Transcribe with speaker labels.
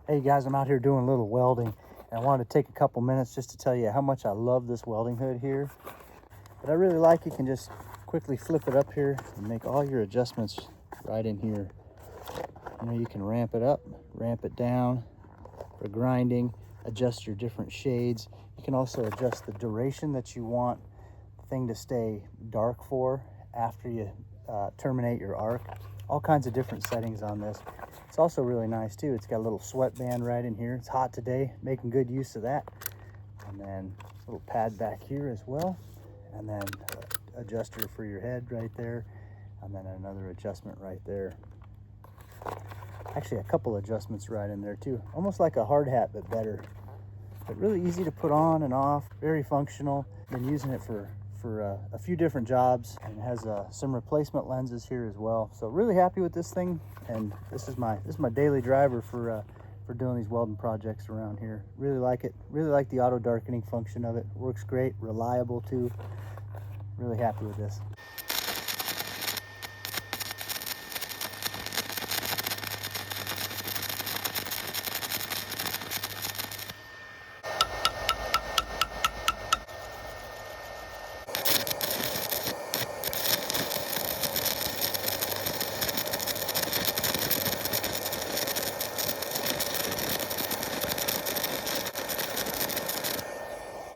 Speaker 1: Hey guys, I'm out here doing a little welding, and I wanted to take a couple minutes just to tell you how much I love this welding hood here. But I really like you can just quickly flip it up here and make all your adjustments right in here. You know, you can ramp it up, ramp it down for grinding, adjust your different shades. You can also adjust the duration that you want the thing to stay dark for after you terminate your arc. All kinds of different settings on this. It's also really nice too. It's got a little sweatband right in here. It's hot today, making good use of that. And then a little pad back here as well. And then adjuster for your head right there. And then another adjustment right there. Actually, a couple adjustments right in there too. Almost like a hard hat, but better. But really easy to put on and off. Very functional. Been using it for a few different jobs, and it has some replacement lenses here as well. So really happy with this thing, and this is my daily driver for doing these welding projects around here. Really like it. Really like the auto darkening function of it. Works great, reliable too. Really happy with this.